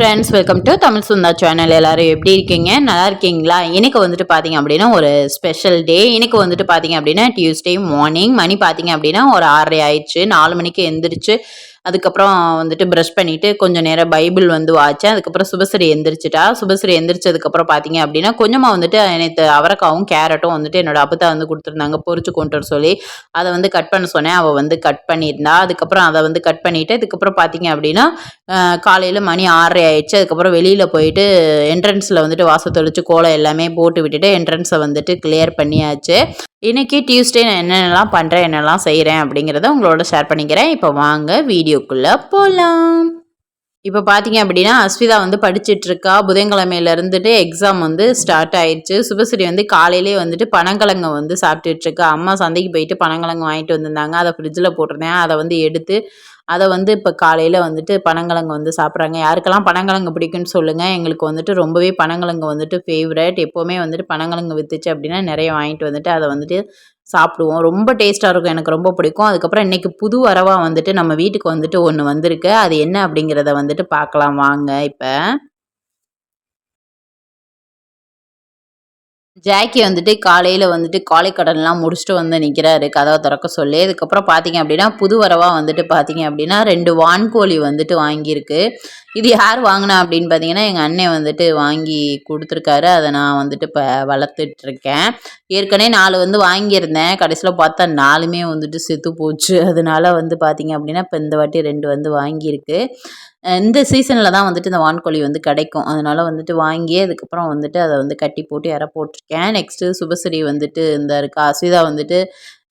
Friends, welcome to Tamil Sundha channel. எல்லாரும் எப்படி இருக்கீங்க? நல்லா இருக்கீங்களா? இன்னைக்கு வந்துட்டு பார்த்தீங்க அப்படின்னா ஒரு ஸ்பெஷல் டே. இன்னைக்கு வந்துட்டு பார்த்தீங்க அப்படின்னா டியூஸ்டே மார்னிங் மணி பார்த்தீங்க அப்படின்னா ஒரு 6:30 ஆயிடுச்சு. 4 மணிக்கு எந்திரிச்சு அதுக்கப்புறம் வந்துட்டு ப்ரஷ் பண்ணிட்டு கொஞ்சம் நேரம் பைபிள் வந்து வாச்சேன். அதுக்கப்புறம் சுபஸ்ரீ எந்திரிச்சிட்டா. சுபஸ்ரீ எந்திரிச்சதுக்கப்புறம் பார்த்தீங்க அப்படின்னா கொஞ்சமாக வந்துட்டு நேற்று அவரைக்காவும் கேரட்டும் வந்துட்டு என்னோட அப்பத்தா வந்து கொடுத்துருந்தாங்க பொரிச்சு கொண்டு வர சொல்லி. அதை வந்து கட் பண்ண சொன்னேன். அவள் வந்து கட் பண்ணியிருந்தா. அதுக்கப்புறம் அதை வந்து கட் பண்ணிட்டு அதுக்கப்புறம் பார்த்தீங்க அப்படின்னா காலையில் மணி 6:30 ஆயிடுச்சு. அதுக்கப்புறம் வெளியில் போயிட்டு என்ட்ரன்ஸில் வந்துட்டு வாசல் தெளித்து கோலம் எல்லாமே போட்டு விட்டுட்டு என்ட்ரன்ஸை வந்துட்டு கிளியர் பண்ணியாச்சு. இன்றைக்கி டியூஸ்டே நான் என்னென்னலாம் பண்ணுறேன் என்னெல்லாம் செய்கிறேன் அப்படிங்கிறத உங்களோட ஷேர் பண்ணிக்கிறேன். இப்போ வாங்க வீடியோக்குள்ளே போகலாம். இப்போ பார்த்தீங்க அப்படின்னா அஸ்விதா வந்து படிச்சிட்ருக்கா. புதன்கிழமையில இருந்துட்டு எக்ஸாம் வந்து ஸ்டார்ட் ஆயிடுச்சு. சுபஸ்ரீ வந்து காலையிலே வந்துட்டு பனங்கிழங்கு வந்து சாப்பிட்டுட்ருக்கா. அம்மா சந்தைக்கு போயிட்டு பனங்கிழங்கு வாங்கிட்டு வந்திருந்தாங்க. அதை ஃப்ரிட்ஜில் போட்டிருந்தேன். அதை வந்து எடுத்து அதை வந்து இப்போ காலையில் வந்துட்டு பனங்கிழங்கு வந்து சாப்பிட்றாங்க. யாருக்கெல்லாம் பனங்கிழங்கு பிடிக்குன்னு சொல்லுங்கள். எங்களுக்கு வந்துட்டு ரொம்பவே பனங்கிழங்கு வந்துட்டு ஃபேவரட். எப்போவுமே வந்துட்டு பனங்கிழங்கு விற்றுச்சு அப்படின்னா நிறைய வாங்கிட்டு வந்துட்டு அதை வந்துட்டு சாப்பிடுவோம். ரொம்ப டேஸ்ட்டாக இருக்கும். எனக்கு ரொம்ப பிடிக்கும். அதுக்கப்புறம் இன்றைக்கி புது வரவாக வந்துட்டு நம்ம வீட்டுக்கு வந்துட்டு ஒன்று வந்திருக்கு. அது என்ன அப்படிங்கிறத வந்துட்டு பார்க்கலாம் வாங்க. இப்போ ஜாக்கி வந்துட்டு காலையில் வந்துட்டு காலை கடன்லாம் முடிச்சுட்டு வந்து நிற்கிறாரு கதவை திறக்க சொல்லி. அதுக்கப்புறம் பார்த்தீங்க அப்படின்னா புது வரவாக வந்துட்டு பார்த்தீங்க அப்படின்னா 2 வான்கோழி வந்துட்டு வாங்கியிருக்கு. இது யார் வாங்கினா அப்படின்னு பார்த்தீங்கன்னா எங்கள் அண்ணன் வந்துட்டு வாங்கி கொடுத்துருக்காரு. அதை நான் வந்துட்டு இப்போ வளர்த்துட்ருக்கேன். ஏற்கனவே 4 வந்து வாங்கியிருந்தேன். கடைசியில் பார்த்தா 4மே வந்துட்டு செத்து போச்சு. அதனால வந்து பார்த்தீங்க அப்படின்னா இப்போ இந்த வாட்டி 2 வந்து வாங்கியிருக்கு. இந்த சீசனில் தான் வந்துட்டு இந்த வான்கோழி வந்து கிடைக்கும். அதனால வந்துட்டு வாங்கி அதுக்கப்புறம் வந்துட்டு அதை வந்து கட்டி போட்டு இற போட்டிருக்கேன். நெக்ஸ்ட்டு சுபஸ்ரீ வந்துட்டு இந்த இருக்கா. அஸ்விதா வந்துட்டு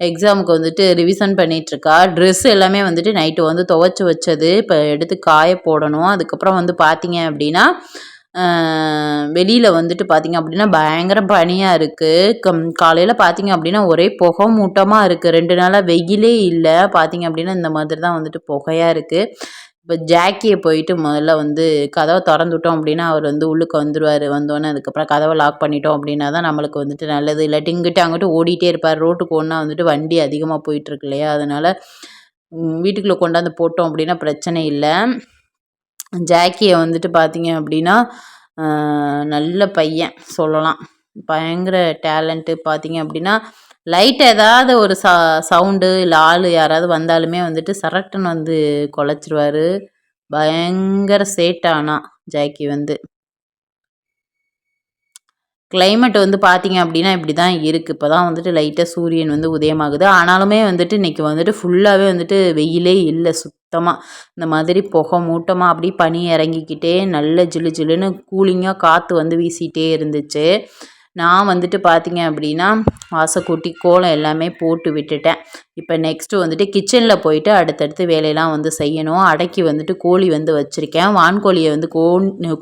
எக்ஸாமுக்கு வந்துட்டு ரிவிஷன் பண்ணிகிட்ருக்கா. ட்ரெஸ் எல்லாமே வந்துட்டு நைட்டு வந்து துவைச்சி வச்சது இப்போ எடுத்து காய போடணும். அதுக்கப்புறம் வந்து பார்த்தீங்க அப்படின்னா வெளியில் வந்துட்டு பார்த்தீங்க அப்படின்னா பயங்கர பனியாக இருக்குது. காலையில் பார்த்தீங்க அப்படின்னா ஒரே புகை மூட்டமாக இருக்குது. 2 நாளாக வெயிலே இல்லை. பார்த்தீங்க அப்படின்னா இந்த மாதிரி தான் வந்துட்டு புகையாக இருக்குது. இப்போ ஜாக்கியை போயிட்டு முதல்ல வந்து கதவை திறந்துவிட்டோம் அப்படின்னா அவர் வந்து உள்ளுக்கு வந்துடுவார். வந்தோடனே அதுக்கப்புறம் கதவை லாக் பண்ணிட்டோம் அப்படின்னா தான் நம்மளுக்கு வந்துட்டு நல்லது. இல்லாட்டி இங்கிட்ட அங்கிட்ட ஓடிட்டே இருப்பார். ரோட்டுக்கு ஒன்றா வந்துட்டு வண்டி அதிகமாக போயிட்டுருக்கு இல்லையா? அதனால் வீட்டுக்குள்ளே கொண்டாந்து போட்டோம் அப்படின்னா பிரச்சனை இல்லை. ஜாக்கியை வந்துட்டு பார்த்தீங்க அப்படின்னா நல்ல பையன் சொல்லலாம். பயங்கர டேலண்ட்டு. பார்த்தீங்க அப்படின்னா லைட் ஏதாவது ஒரு சவுண்டு இல்லை ஆள் யாராவது வந்தாலுமே வந்துட்டு சரட்டுன்னு வந்து குலைச்சிருவார். பயங்கர சேட்டானா ஜாக்கி வந்து. கிளைமேட் வந்து பார்த்தீங்க அப்படின்னா இப்படி தான் இருக்குது. இப்போ தான் வந்துட்டு லைட்டாக சூரியன் வந்து உதயமாகுது. ஆனாலுமே வந்துட்டு இன்றைக்கி வந்துட்டு ஃபுல்லாகவே வந்துட்டு வெயிலே இல்லை சுத்தமாக. இந்த மாதிரி புகை மூட்டமாக அப்படியே பனி இறங்கிக்கிட்டே நல்ல ஜிலு ஜிலுன்னு கூலிங்காக காற்று வந்து வீசிகிட்டே இருந்துச்சு. நான் வந்துட்டு பார்த்தீங்க அப்படின்னா வாசக்கூட்டி கோலம் எல்லாமே போட்டு விட்டுட்டேன். இப்போ நெக்ஸ்ட்டு வந்துட்டு கிச்சனில் போயிட்டு அடுத்தடுத்து வேலையெல்லாம் வந்து செய்யணும். அடக்கி வந்துட்டு கோழி வந்து வச்சுருக்கேன். வான்கோழியை வந்து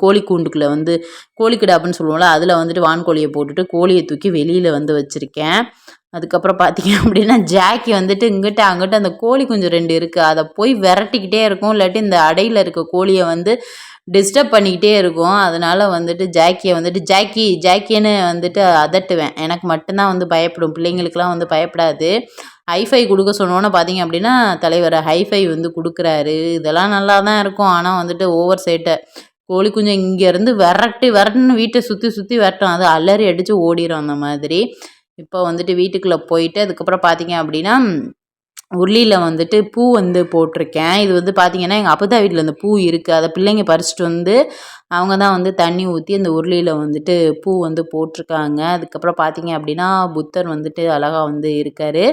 கோழி கூண்டுக்குள்ளே வந்து கோழிக்கிடாப்புன்னு சொல்லுவோம்ல, அதில் வந்துட்டு வான்கோழியை போட்டுட்டு கோழியை தூக்கி வெளியில் வந்து வச்சுருக்கேன். அதுக்கப்புறம் பார்த்தீங்க அப்படின்னா ஜாக்கி வந்துட்டு இங்கிட்ட அங்கிட்ட அந்த கோழி குஞ்சு 2 இருக்குது. அதை போய் விரட்டிக்கிட்டே இருக்கும். இல்லாட்டி இந்த அடையில் இருக்க கோழியை வந்து டிஸ்டர்ப் பண்ணிக்கிட்டே இருக்கும். அதனால் வந்துட்டு ஜாக்கியை வந்துட்டு ஜாக்கி ஜாக்கின்னு வந்துட்டு அதட்டுவேன். எனக்கு மட்டும்தான் வந்து பயப்படும். பிள்ளைங்களுக்கெலாம் வந்து பயப்படாது. ஹைஃபை கொடுக்க சொன்னோன்னே பார்த்தீங்க அப்படின்னா தலைவர் ஹைஃபை வந்து கொடுக்குறாரு. இதெல்லாம் நல்லா தான் இருக்கும். ஆனால் வந்துட்டு ஓவர் சேட்டை. கோழி குஞ்சு இங்கேருந்து விரட்டுன்னு வீட்டை சுற்றி சுற்றி விரட்டும். அது அலறி அடித்து ஓடிடும் அந்த மாதிரி. இப்போ வந்துட்டு வீட்டுக்குள்ளே போயிட்டு அதுக்கப்புறம் பார்த்தீங்க அப்படின்னா உருளியில் வந்துட்டு பூ வந்து போட்டிருக்கேன். இது வந்து பார்த்தீங்கன்னா எங்கள் அப்பத்தா வீட்டில் இந்த பூ இருக்குது. அதை பிள்ளைங்க பறிச்சுட்டு வந்து அவங்க தான் வந்து தண்ணி ஊற்றி அந்த உருளியில் வந்துட்டு பூ வந்து போட்டிருக்காங்க. அதுக்கப்புறம் பார்த்தீங்க அப்படின்னா புத்தர் வந்துட்டு அழகாக வந்து இருக்கார்.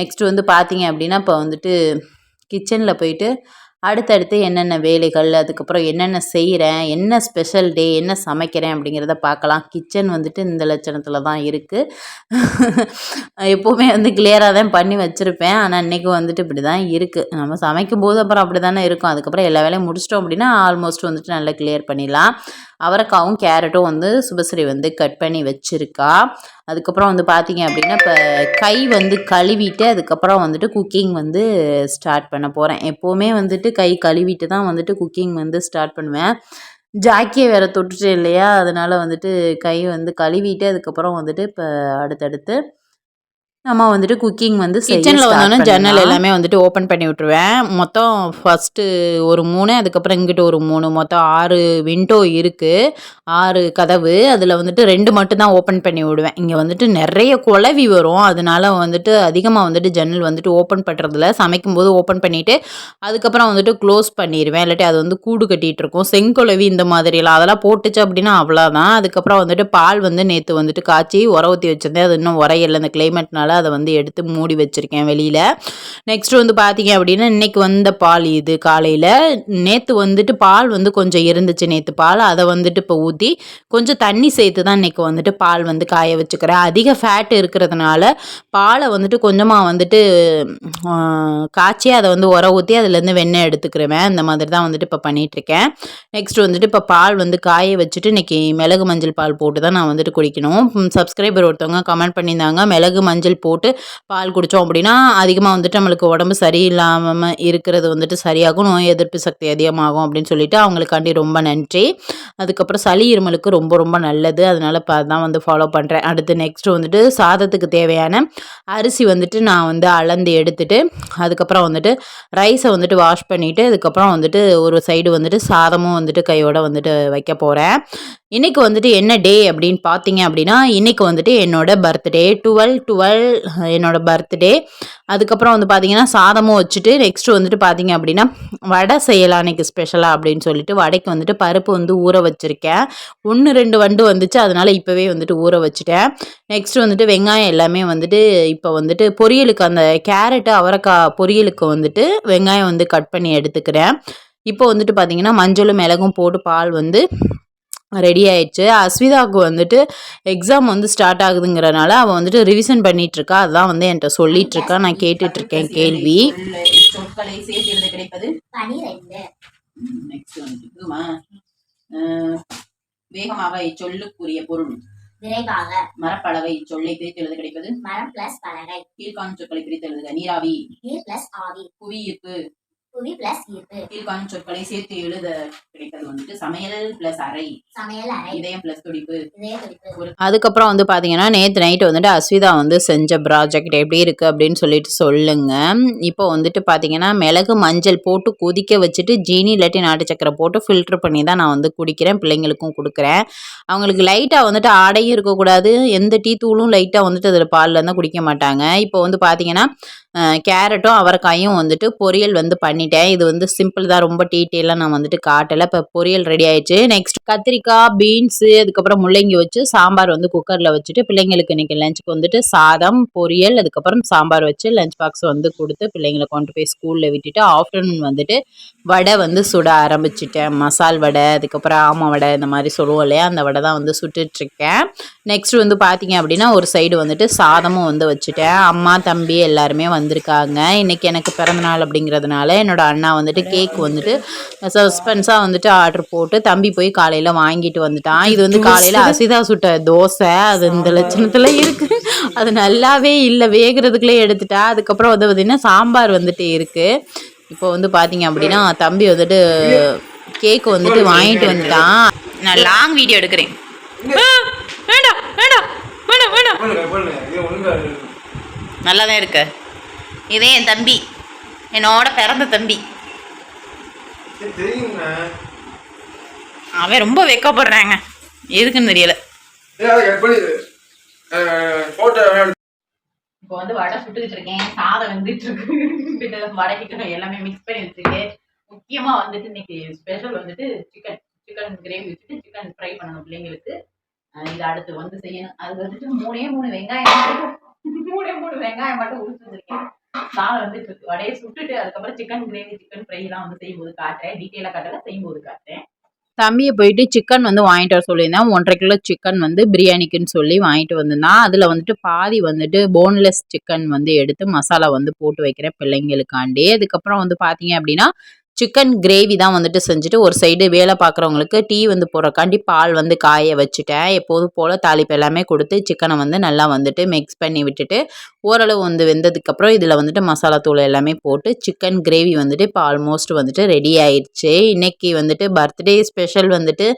நெக்ஸ்ட் வந்து பார்த்தீங்க அப்படின்னா இப்போ வந்துட்டு கிச்சனில் போயிட்டு அடுத்தடுத்து என்னென்ன வேலைகள், அதுக்கப்புறம் என்னென்ன செய்கிறேன், என்ன ஸ்பெஷல் டே, என்ன சமைக்கிறேன் அப்படிங்கிறத பார்க்கலாம். கிச்சன் வந்துட்டு இந்த லட்சணத்தில் தான் இருக்குது. எப்போவுமே வந்து கிளியராக தான் பண்ணி வச்சுருப்பேன். ஆனால் இன்றைக்கி வந்துட்டு இப்படி தான் இருக்குது. நம்ம சமைக்கும்போது அப்புறம் அப்படி தானே இருக்கும். அதுக்கப்புறம் எல்லா வேலையும் முடிச்சிட்டோம் அப்படின்னா ஆல்மோஸ்ட் வந்துட்டு நல்லா கிளியர் பண்ணிடலாம். அவரைக்காவும் கேரட்டும் வந்து சுபஸ்ரீ வந்து கட் பண்ணி வச்சுருக்கா. அதுக்கப்புறம் வந்து பார்த்தீங்க அப்படின்னா இப்போ கை வந்து கழுவிட்டு அதுக்கப்புறம் வந்துட்டு குக்கிங் வந்து ஸ்டார்ட் பண்ண போகிறேன். எப்போவுமே வந்துட்டு கை கழுவிட்டு தான் வந்துட்டு குக்கிங் வந்து ஸ்டார்ட் பண்ணுவேன். ஜாக்கியை வேறு தொட்டுட்டேன் இல்லையா? அதனால் வந்துட்டு கை வந்து கழுவிட்டு அதுக்கப்புறம் வந்துட்டு இப்போ அடுத்தடுத்து நம்ம வந்துட்டு குக்கிங் வந்து கிச்சனில் வந்தோன்னா ஜன்னல் எல்லாமே வந்துட்டு ஓப்பன் பண்ணி விட்ருவேன். மொத்தம் ஃபஸ்ட்டு ஒரு 3 அதுக்கப்புறம் இங்கிட்டு ஒரு 3 மொத்தம் 6 விண்டோ இருக்குது. 6 கதவு. அதில் வந்துட்டு 2 மட்டும் தான் ஓப்பன் பண்ணி விடுவேன். இங்கே வந்துட்டு நிறைய குளவி வரும். அதனால வந்துட்டு அதிகமாக வந்துட்டு ஜன்னல் வந்துட்டு ஓப்பன் பண்ணுறதில்ல. சமைக்கும்போது ஓப்பன் பண்ணிவிட்டு அதுக்கப்புறம் வந்துட்டு க்ளோஸ் பண்ணிடுவேன். இல்லாட்டி அது வந்து கூடு கட்டிகிட்டு இருக்கும். செங்குளவி இந்த மாதிரிலாம் அதெல்லாம் போட்டுச்சு அப்படின்னா அவ்வளோதான். அதுக்கப்புறம் வந்துட்டு பால் வந்து நேற்று வந்துட்டு காய்ச்சி உர ஊற்றி வச்சிருந்தேன். அது இன்னும் உரையில்லை இந்த கிளைமேட்னால. அதை வந்து எடுத்து மூடி வச்சுருக்கேன் வெளியில். நெக்ஸ்ட் வந்து பார்த்தீங்க அப்படின்னா இன்றைக்கி வந்த பால் இது காலையில். நேற்று வந்துட்டு பால் வந்து கொஞ்சம் இருந்துச்சு நேற்று பால். அதை வந்துட்டு இப்போ ஊற்றி கொஞ்சம் தண்ணி சேர்த்து தான் இன்றைக்கி வந்துட்டு பால் வந்து காய வச்சுக்கிறேன். அதிக ஃபேட் இருக்கிறதுனால பாலை வந்துட்டு கொஞ்சமாக வந்துட்டு காய்ச்சி அதை வந்து உர ஊற்றி அதுலேருந்து வெண்ணெய் எடுத்துக்கிறேன். இந்த மாதிரி தான் வந்துட்டு இப்போ பண்ணிகிட்ருக்கேன். நெக்ஸ்ட் வந்துட்டு இப்போ பால் வந்து காய வச்சுட்டு இன்றைக்கி மிளகு மஞ்சள் பால் போட்டு தான் நான் வந்துட்டு குடிக்கணும். சப்ஸ்கிரைபர் ஒருத்தவங்க கமெண்ட் பண்ணியிருந்தாங்க, மிளகு மஞ்சள் போட்டு பால் குடித்தோம் அப்படின்னா அதிகமாக வந்துட்டு நம்மளுக்கு உடம்பு சரியில்லாமல் இருக்கிறது வந்துட்டு சரியாகும், நோய் எதிர்ப்பு சக்தி அதிகமாகும் அப்படின்னு சொல்லிட்டு அவங்களுக்காண்டி ரொம்ப நன்றி. அதுக்கப்புறம் சளி இருமலுக்கு ரொம்ப ரொம்ப நல்லது. அதனால் இப்போ அதான் வந்து ஃபாலோ பண்ணுறேன். அடுத்து நெக்ஸ்ட்டு வந்துட்டு சாதத்துக்கு தேவையான அரிசி வந்துட்டு நான் வந்து அளந்து எடுத்துட்டு அதுக்கப்புறம் வந்துட்டு ரைஸை வந்துட்டு வாஷ் பண்ணிவிட்டு அதுக்கப்புறம் வந்துட்டு ஒரு சைடு வந்துட்டு சாதமும் வந்துட்டு கையோட வந்துட்டு வைக்க போகிறேன். இன்றைக்கி வந்துட்டு என்ன டே அப்படின்னு பார்த்தீங்க அப்படின்னா இன்றைக்கி வந்துட்டு என்னோட பர்த்டே 12 என்னோட பர்த்டே. அதுக்கப்புறம் வந்து பார்த்திங்கன்னா சாதமும் வச்சுட்டு நெக்ஸ்ட்டு வந்துட்டு பார்த்திங்க அப்படின்னா வடை செய்யலாம் இன்றைக்கி ஸ்பெஷலாக அப்படின்னு சொல்லிட்டு வடைக்கு வந்துட்டு பருப்பு வந்து ஊற வச்சுருக்கேன். 1-2 வண்டு வந்துச்சு, அதனால் இப்போவே வந்துட்டு ஊற வச்சுட்டேன். நெக்ஸ்ட்டு வந்துட்டு வெங்காயம் எல்லாமே வந்துட்டு இப்போ வந்துட்டு பொரியலுக்கு அந்த கேரட்டு அவரைக்காய் பொரியலுக்கு வந்துட்டு வெங்காயம் வந்து கட் பண்ணி எடுத்துக்கிறேன். இப்போ வந்துட்டு பார்த்திங்கன்னா மஞ்சளும் மிளகும் போட்டு பால் வந்து ரெடி ஆயிடுச்சு. அஸ்விதாவுக்கு வந்துட்டு எக்ஸாம் வந்து ஸ்டார்ட் ஆகுதுங்கிறனால அவள் வந்துட்டு ரிவிஷன் பண்ணிகிட்ருக்கா. அதுதான் வந்து என்கிட்ட சொல்லிகிட்ருக்கா. நான் கேட்டுட்ருக்கேன் கேள்வி. சொற்களை சேர்த்து எழுத கிடைப்பது 12. நெக்ஸ்ட் வந்துட்டுமா வேகமாக இச்சொல்லுக்குரிய பொருள் விரைவாக. மரப்பலகை இச்சொல்லை பிரித்து எழுத கிடைப்பது மரம் பிளஸ் பலகை. கீழ்காணும் சொற்களை பிரித்து எழுதுக. நீராவி நீர் பிளஸ் ஆவி. புவியீர்ப்பு புவி பிளஸ் ஈர்ப்பு. கீழ்காணும் சொற்களை சேர்த்து எழுத கிடைப்பது வந்துட்டு சமையல் பிளஸ் அறை. சமையல் அறை. இதயம் பிளஸ் துடிப்பு. இதய துடிப்பு. அதுக்கப்புறம் வந்து பார்த்தீங்கன்னா நேற்று நைட்டு வந்துட்டு அஸ்விதா வந்து செஞ்ச ப்ராஜெக்ட் எப்படி இருக்குது அப்படின்னு சொல்லிட்டு சொல்லுங்க. இப்போ வந்துட்டு பார்த்தீங்கன்னா மிளகு மஞ்சள் போட்டு கொதிக்க வச்சுட்டு ஜீனி இல்லாட்டி நாட்டு சக்கரை போட்டு ஃபில்ட்ரு பண்ணி தான் நான் வந்து குடிக்கிறேன். பிள்ளைங்களுக்கும் கொடுக்குறேன். அவங்களுக்கு லைட்டாக வந்துட்டு ஆடையும் இருக்கக்கூடாது, எந்த டீ தூளும் லைட்டாக வந்துட்டு அதில் பாலில் இருந்தால் குடிக்க மாட்டாங்க. இப்போ வந்து பார்த்தீங்கன்னா கேரட்டும் அவரைக்காயும் வந்துட்டு பொரியல் வந்து பண்ணிட்டேன். இது வந்து சிம்பிள் தான், ரொம்ப டீட்டெயிலாக நான் வந்துட்டு காட்டலை. இப்போ பொரியல் ரெடி ஆயிடுச்சு. நெக்ஸ்ட் கத்திரிக்காய் பீன்ஸு அதுக்கப்புறம் முள்ளங்கி வச்சு சாம்பார் வந்து குக்கரில் வச்சுட்டு பிள்ளைங்களுக்கு இன்றைக்கி லஞ்சுக்கு வந்துட்டு சாதம் பொரியல் அதுக்கப்புறம் சாம்பார் வச்சு லஞ்ச் பாக்ஸ் வந்து கொடுத்து பிள்ளைங்களை கொண்டு போய் ஸ்கூலில் விட்டுட்டு ஆஃப்டர்நூன் வந்துட்டு வடை வந்து சுட ஆரம்பிச்சிட்டேன். மசால் வடை அதுக்கப்புறம் ஆமை வடை இந்த மாதிரி சொல்லுவோம் இல்லையா, அந்த வடை தான் வந்து சுட்டுட்ருக்கேன். நெக்ஸ்ட் வந்து பார்த்தீங்க அப்படின்னா ஒரு சைடு வந்துட்டு சாதமும் வந்து வச்சுட்டேன். அம்மா தம்பி எல்லாருமே வந்திருக்காங்க. இன்றைக்கி எனக்கு பிறந்தநாள் அப்படிங்கிறதுனால என்னோட அண்ணா வந்துட்டு கேக் வந்துட்டு சஸ்பென்ஸாக வந்துட்டு ஆர்டர் போட்டு தம்பி போய் காலையில் வாங்கிட்டு வந்துட்டான். இது வந்து காலையில் அசிதா சுட்ட தோசை, அது இந்த லட்சணத்தில் இருக்குது. அது நல்லாவே இல்லை, வேகிறதுக்குள்ளே எடுத்துட்டா. அதுக்கப்புறம் வந்து பார்த்திங்கன்னா சாம்பார் வந்துட்டு இருக்குது. இப்போ வந்து பார்த்தீங்க அப்படின்னா தம்பி வந்துட்டு கேக் வந்துட்டு வாங்கிட்டு வந்துட்டான். நான் லாங் வீடியோ எடுக்கிறேன். வேண்டாம் வேண்டாம் வேண்டாம் வேண்டாம், நல்லா தான் இருக்கு. இதே என் தம்பி, என்னோட பிறந்த தம்பி. அவன் ரொம்ப வெக்கப்படுறாங்க, எதுக்குன்னு தெரியல. இப்போ வந்து வடை சுட்டுக்கிட்டு இருக்கேன், சாதம் வந்துட்டு இருக்கு, வடைக்கிட்டு எல்லாமே மிக்ஸ் பண்ணி வச்சிருக்கேன். முக்கியமா வந்துட்டு இன்னைக்கு ஸ்பெஷல் வந்துட்டு சிக்கன் கிரேவி வச்சுட்டு சிக்கன் ஃப்ரை பண்ணணும் பிள்ளைங்களுக்கு. இது அடுத்து வந்து செய்யணும். அது வந்துட்டு 3 வெங்காயம் மட்டும் உரிச்சு வச்சிருக்கேன். சாதம் வந்துட்டு இருக்கு. வடையை சுட்டுட்டு அதுக்கப்புறம் சிக்கன் கிரேவி சிக்கன் ஃப்ரைலாம் வந்து செய்யும்போது காட்டுறேன். டீட்டெயிலாக காட்டல, செய்யும்போது காட்டுறேன். தம்பியை போயிட்டு சிக்கன் வந்து வாங்கிட்டு வர சொல்லியிருந்தேன். 1.5 கிலோ சிக்கன் வந்து பிரியாணிக்குன்னு சொல்லி வாங்கிட்டு வந்திருந்தான். அதில் வந்துட்டு பாதி வந்துட்டு போன்லெஸ் சிக்கன் வந்து எடுத்து மசாலா வந்து போட்டு வைக்கிறேன் பிள்ளைங்களுக்காண்டி. அதுக்கப்புறம் வந்து பார்த்தீங்க அப்படின்னா சிக்கன் கிரேவி தான் வந்துட்டு செஞ்சுட்டு ஒரு சைடு வேலை பார்க்குறவங்களுக்கு டீ வந்து போடுறக்காண்டி பால் வந்து காய வச்சுட்டேன். எப்போதும் போல் தாளிப்பு எல்லாமே கொடுத்து சிக்கனை வந்து நல்லா வந்துட்டு மிக்ஸ் பண்ணி விட்டுட்டு ஓரளவு வந்து வெந்ததுக்கப்புறம் இதில் வந்துட்டு மசாலா தூள் எல்லாமே போட்டு சிக்கன் கிரேவி வந்துட்டு இப்போ ஆல்மோஸ்ட் வந்துட்டு ரெடி ஆயிடுச்சு. இன்னைக்கு வந்துட்டு பர்த்டே ஸ்பெஷல் வந்துட்டு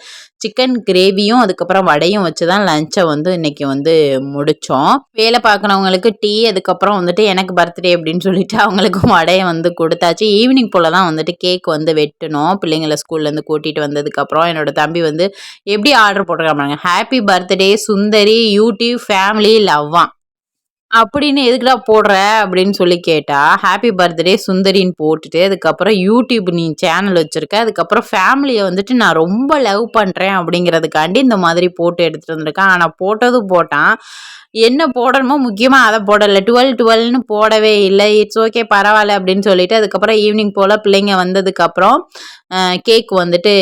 சிக்கன் கிரேவியும் அதுக்கப்புறம் வடையும் வச்சு தான் லஞ்சை வந்து இன்னைக்கு வந்து முடித்தோம். வேலை பார்க்குறவங்களுக்கு டீ, அதுக்கப்புறம் வந்துட்டு எனக்கு பர்த்டே அப்படின்னு சொல்லிட்டு அவங்களுக்கும் வடையை வந்து கொடுத்தாச்சு. ஈவினிங் போல் தான் வந்துட்டு கேக் வந்து வெட்டணும். பிள்ளைங்களை ஸ்கூல்லேருந்து கூட்டிகிட்டு வந்ததுக்கப்புறம் என்னோட தம்பி வந்து எப்படி ஆர்டர் போட்டிருக்காங்க, ஹாப்பி பர்த்டே சுந்தரி யூடியூப் ஃபேமிலி லவ்வான் அப்படின்னு எதுக்குடா போடுற அப்படின்னு சொல்லி கேட்டா, ஹாப்பி பர்த்டே சுந்தரின்னு போட்டுட்டு அதுக்கப்புறம் யூடியூப் நீ சேனல் வச்சுருக்க, அதுக்கப்புறம் ஃபேமிலியை வந்துட்டு நான் ரொம்ப லவ் பண்ணுறேன் அப்படிங்கிறதுக்காண்டி இந்த மாதிரி போட்டு எடுத்துகிட்டு வந்திருக்கேன். ஆனால் போட்டதும் போட்டான், என்ன போடணுமோ முக்கியமாக அதை போடலை, 12 போடவே இல்லை. இட்ஸ் ஓகே பரவாயில்ல அப்படின்னு சொல்லிட்டு அதுக்கப்புறம் ஈவினிங் போல் பிள்ளைங்க வந்ததுக்கப்புறம் கேக் வந்துட்டு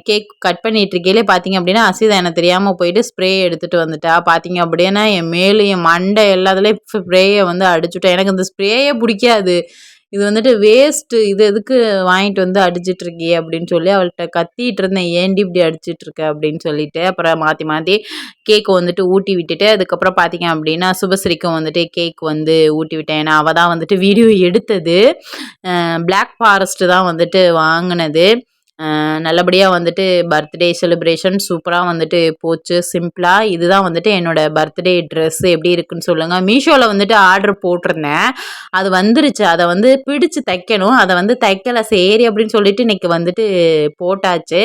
கேக் கட் பண்ணிட்டு இருக்கையிலே பார்த்தீங்க அப்படின்னா அசிதா எனக்கு தெரியாமல் போயிட்டு ஸ்ப்ரே எடுத்துகிட்டு வந்துட்டா. பார்த்தீங்க அப்படின்னா என் மேலும் என் மண்டை எல்லாத்துலேயும் ஸ்ப்ரேயை வந்து அடிச்சுட்டேன். எனக்கு இந்த ஸ்ப்ரேயே பிடிக்காது, இது வந்துட்டு வேஸ்ட்டு, இது எதுக்கு வாங்கிட்டு வந்து அடிச்சிட்டு இருக்கியே அப்படின்னு சொல்லி அவள்கிட்ட கத்திட்டு இருந்தேன், ஏண்டி இப்படி அடிச்சிட்டு இருக்க அப்படின்னு சொல்லிட்டு. அப்புறம் மாற்றி மாற்றி கேக்கு வந்துட்டு ஊட்டி விட்டுட்டு அதுக்கப்புறம் பார்த்தீங்க அப்படின்னா சுபஸ்ரீக்கும் வந்துட்டு கேக் வந்து ஊட்டி விட்டேன். ஏன்னா அவள் தான் வந்துட்டு வீடியோ எடுத்தது, பிளாக் ஃபாரஸ்ட்டு தான் வந்துட்டு வாங்கினது. நல்லபடியாக வந்துட்டு பர்த்டே செலிப்ரேஷன் சூப்பராக வந்துட்டு போச்சு சிம்பிளாக. இதுதான் வந்துட்டு என்னோட பர்த்டே ட்ரெஸ் எப்படி இருக்குன்னு சொல்லுங்கள். மீஷோவில் வந்துட்டு ஆர்டர் போட்டிருந்தேன், அது வந்துருச்சு. அதை வந்து பிடிச்சு தைக்கணும், அதை வந்து தைக்கலை. சரி அப்படின்னு சொல்லிட்டு இன்னைக்கு வந்துட்டு போட்டாச்சு.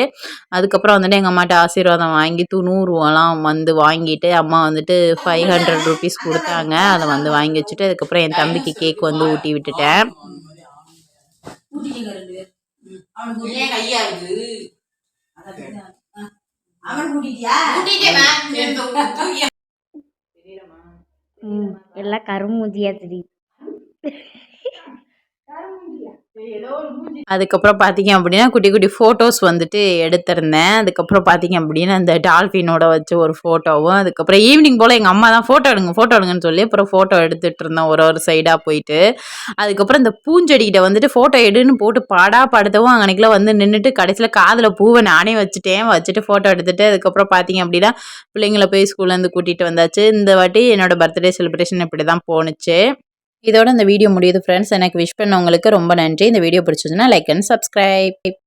அதுக்கப்புறம் வந்துட்டு எங்கள் அம்மாட்ட ஆசீர்வாதம் வாங்கி 90 ரூபாலாம் வந்து வாங்கிட்டு அம்மா வந்துட்டு 500 ருபீஸ் கொடுத்தாங்க. அதை வந்து வாங்கி வச்சுட்டு அதுக்கப்புறம் என் தம்பிக்கு கேக் வந்து ஊட்டி விட்டுட்டேன். எல்லாம் கரும்பூஞ்சியா தெரியுது. அதுக்கப்புறம் பார்த்தீங்க அப்படின்னா குட்டி குட்டி ஃபோட்டோஸ் வந்துட்டு எடுத்திருந்தேன். அதுக்கப்புறம் பார்த்தீங்க அப்படின்னா அந்த டால்ஃபினோட வச்சு ஒரு ஃபோட்டோவும், அதுக்கப்புறம் ஈவினிங் போல் எங்கள் அம்மா தான் ஃபோட்டோ எடுங்கன்னு சொல்லி அப்புறம் ஃபோட்டோ எடுத்துகிட்டு இருந்தோம் ஒரு சைடாக போயிட்டு. அதுக்கப்புறம் இந்த பூஞ்செடிக்கிட்ட வந்துட்டு ஃபோட்டோ எடுன்னு போட்டு படுத்தவும் அங்கனைக்குலாம் வந்து நின்றுட்டு கடைசியில் காதில் பூவை நானே வச்சுட்டு ஃபோட்டோ எடுத்துகிட்டு அதுக்கப்புறம் பார்த்தீங்க அப்படின்னா பிள்ளைங்களை போய் ஸ்கூல்லேருந்து கூட்டிகிட்டு வந்தாச்சு. இந்த வாட்டி என்னோட பர்த்டே செலிப்ரேஷன் இப்படி தான் போணுச்சு. இதோட இந்த வீடியோ முடியுது ஃப்ரெண்ட்ஸ். எனக்கு விஷ் பண்ணவங்களுக்கு ரொம்ப நன்றி. இந்த வீடியோ பிடிச்சிருந்துச்சுன்னா லைக் அண்ட் சப்ஸ்கிரைப்.